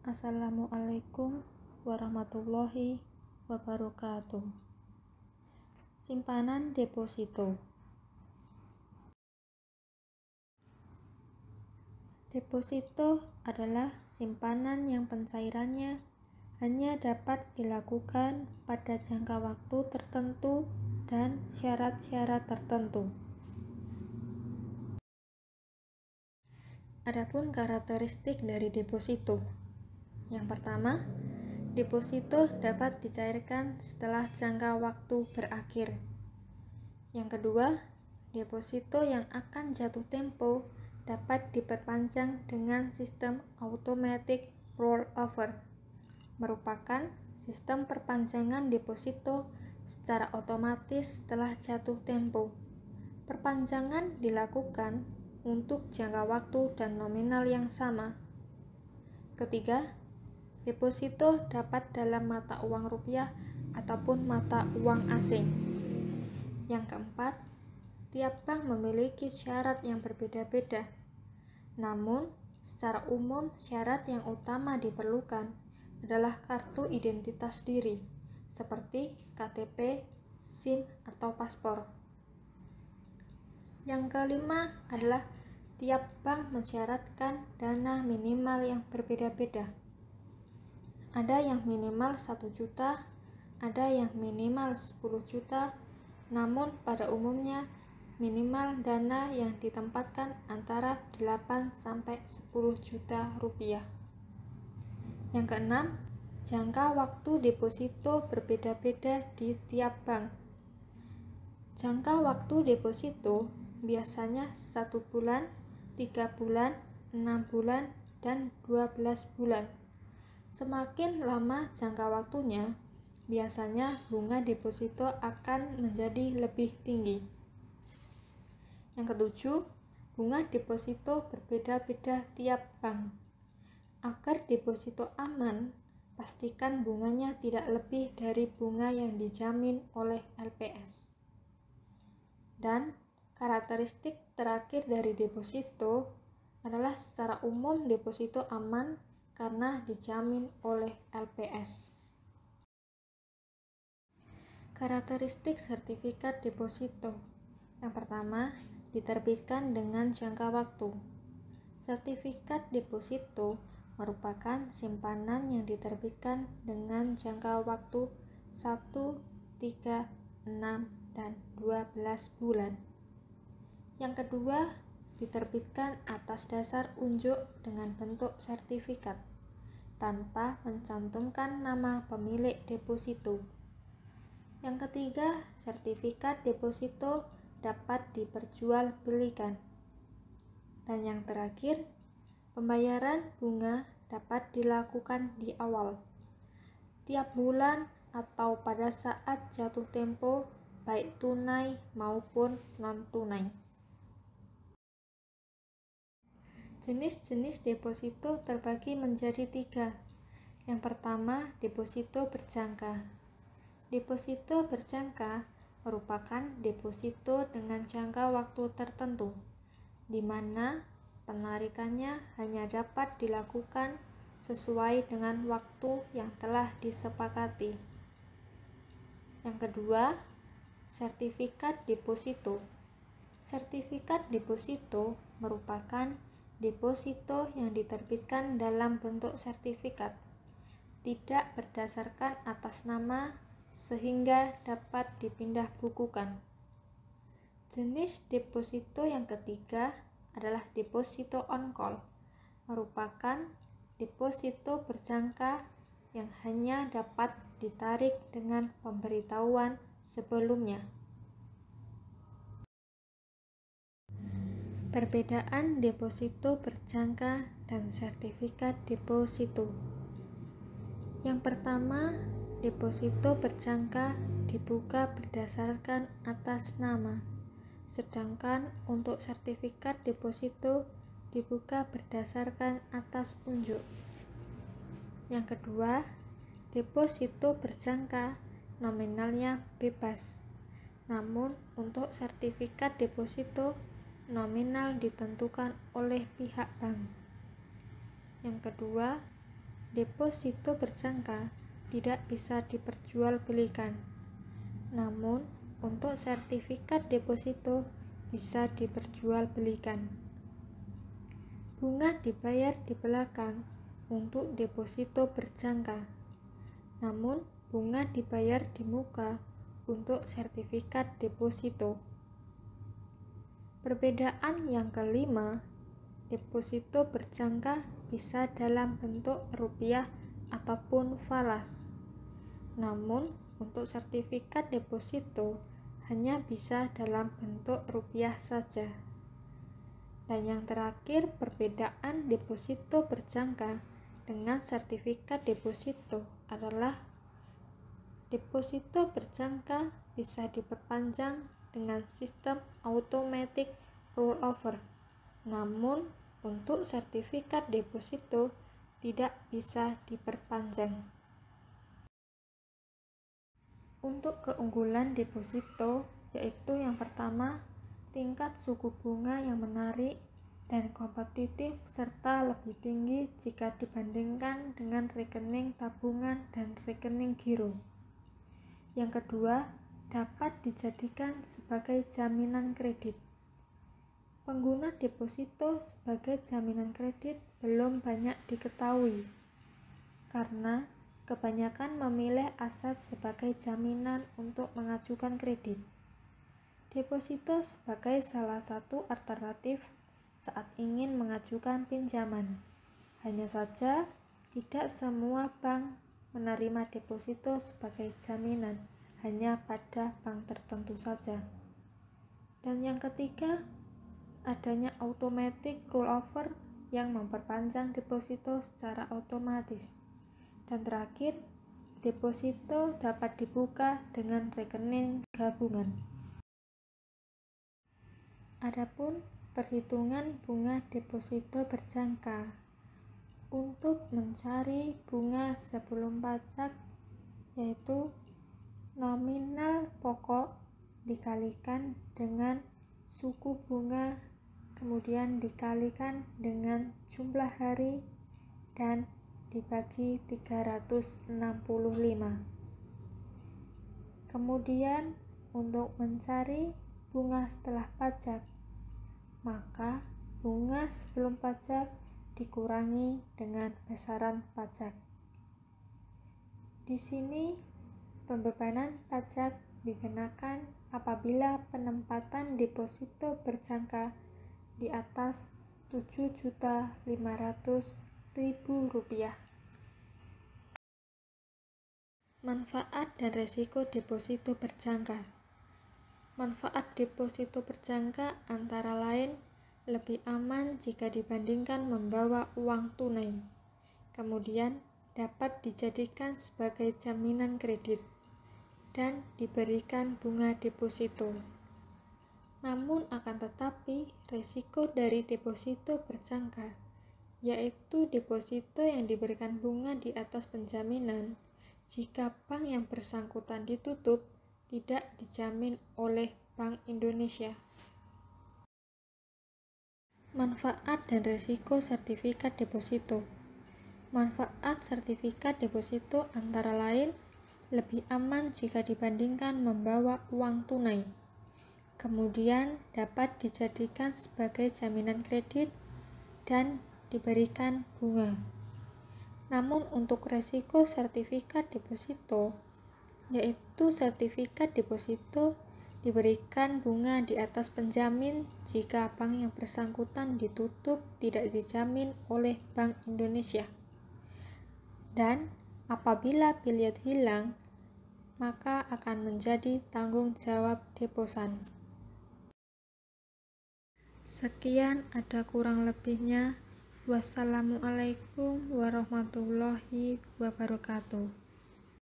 Assalamualaikum warahmatullahi wabarakatuh. Simpanan deposito. Deposito adalah simpanan yang pencairannya hanya dapat dilakukan pada jangka waktu tertentu dan syarat-syarat tertentu. Adapun karakteristik dari deposito. Yang pertama, deposito dapat dicairkan setelah jangka waktu berakhir. Yang kedua, deposito yang akan jatuh tempo dapat diperpanjang dengan sistem automatic rollover, merupakan sistem perpanjangan deposito secara otomatis setelah jatuh tempo. Perpanjangan dilakukan untuk jangka waktu dan nominal yang sama. Ketiga, deposito dapat dalam mata uang rupiah ataupun mata uang asing. Yang keempat, tiap bank memiliki syarat yang berbeda-beda. Namun, secara umum syarat yang utama diperlukan adalah kartu identitas diri, seperti KTP, SIM, atau paspor. Yang kelima adalah tiap bank mensyaratkan dana minimal yang berbeda-beda. Ada yang minimal 1 juta, ada yang minimal 10 juta, namun pada umumnya minimal dana yang ditempatkan antara 8-10 juta rupiah. Yang keenam, jangka waktu deposito berbeda-beda di tiap bank. Jangka waktu deposito biasanya 1 bulan, 3 bulan, 6 bulan, dan 12 bulan. Semakin lama jangka waktunya, biasanya bunga deposito akan menjadi lebih tinggi. Yang ketujuh, bunga deposito berbeda-beda tiap bank. Agar deposito aman, pastikan bunganya tidak lebih dari bunga yang dijamin oleh LPS. Dan karakteristik terakhir dari deposito adalah secara umum deposito aman karena dijamin oleh LPS. Karakteristik sertifikat deposito. Yang pertama, diterbitkan dengan jangka waktu. Sertifikat deposito merupakan simpanan yang diterbitkan dengan jangka waktu 1, 3, 6, dan 12 bulan. Yang kedua, diterbitkan atas dasar unjuk dengan bentuk sertifikat tanpa mencantumkan nama pemilik deposito. Yang ketiga, sertifikat deposito dapat diperjualbelikan. Dan yang terakhir, pembayaran bunga dapat dilakukan di awal, tiap bulan atau pada saat jatuh tempo, baik tunai maupun non-tunai. Jenis-jenis deposito terbagi menjadi 3. Yang pertama, deposito berjangka. Deposito berjangka merupakan deposito dengan jangka waktu tertentu, di mana penarikannya hanya dapat dilakukan sesuai dengan waktu yang telah disepakati. Yang kedua, sertifikat deposito. Sertifikat deposito merupakan deposito yang diterbitkan dalam bentuk sertifikat, tidak berdasarkan atas nama sehingga dapat dipindah bukukan. Jenis deposito yang ketiga adalah deposito on call, merupakan deposito berjangka yang hanya dapat ditarik dengan pemberitahuan sebelumnya. Perbedaan deposito berjangka dan sertifikat deposito. Yang pertama, deposito berjangka dibuka berdasarkan atas nama, sedangkan untuk sertifikat deposito dibuka berdasarkan atas unjuk. Yang kedua, deposito berjangka nominalnya bebas, namun untuk sertifikat deposito nominal ditentukan oleh pihak bank. Yang kedua, deposito berjangka tidak bisa diperjualbelikan. Namun, untuk sertifikat deposito bisa diperjualbelikan. Bunga dibayar di belakang untuk deposito berjangka. Namun, bunga dibayar di muka untuk sertifikat deposito. Perbedaan yang kelima, deposito berjangka bisa dalam bentuk rupiah ataupun falas. Namun, untuk sertifikat deposito hanya bisa dalam bentuk rupiah saja. Dan yang terakhir, perbedaan deposito berjangka dengan sertifikat deposito adalah deposito berjangka bisa diperpanjang dengan sistem automatic rollover. Namun, untuk sertifikat deposito tidak bisa diperpanjang. Untuk keunggulan deposito, yaitu yang pertama, tingkat suku bunga yang menarik dan kompetitif serta lebih tinggi jika dibandingkan dengan rekening tabungan dan rekening giro. Yang kedua, dapat dijadikan sebagai jaminan kredit. Pengguna deposito sebagai jaminan kredit belum banyak diketahui karena kebanyakan memilih aset sebagai jaminan untuk mengajukan kredit. Deposito sebagai salah satu alternatif saat ingin mengajukan pinjaman. Hanya saja, tidak semua bank menerima deposito sebagai jaminan, hanya pada bank tertentu saja. Dan yang ketiga, adanya automatic rollover yang memperpanjang deposito secara otomatis. Dan terakhir, deposito dapat dibuka dengan rekening gabungan. Adapun perhitungan bunga deposito berjangka. Untuk mencari bunga sebelum pajak, yaitu nominal pokok dikalikan dengan suku bunga, kemudian dikalikan dengan jumlah hari dan dibagi 365. Kemudian untuk mencari bunga setelah pajak, maka bunga sebelum pajak dikurangi dengan besaran pajak. Di sini pembebanan pajak dikenakan apabila penempatan deposito berjangka di atas Rp7.500.000. Manfaat dan resiko deposito berjangka. Manfaat deposito berjangka antara lain lebih aman jika dibandingkan membawa uang tunai. Kemudian dapat dijadikan sebagai jaminan kredit dan diberikan bunga deposito. Namun akan tetapi resiko dari deposito berjangka, yaitu deposito yang diberikan bunga di atas penjaminan, jika bank yang bersangkutan ditutup, tidak dijamin oleh Bank Indonesia. Manfaat dan resiko sertifikat deposito. Manfaat sertifikat deposito antara lain lebih aman jika dibandingkan membawa uang tunai. Kemudian dapat dijadikan sebagai jaminan kredit dan diberikan bunga. Namun untuk resiko sertifikat deposito, yaitu sertifikat deposito diberikan bunga di atas penjamin jika bank yang bersangkutan ditutup tidak dijamin oleh Bank Indonesia. Dan apabila pilihan hilang, maka akan menjadi tanggung jawab deposan. Sekian, ada kurang lebihnya. Wassalamualaikum warahmatullahi wabarakatuh.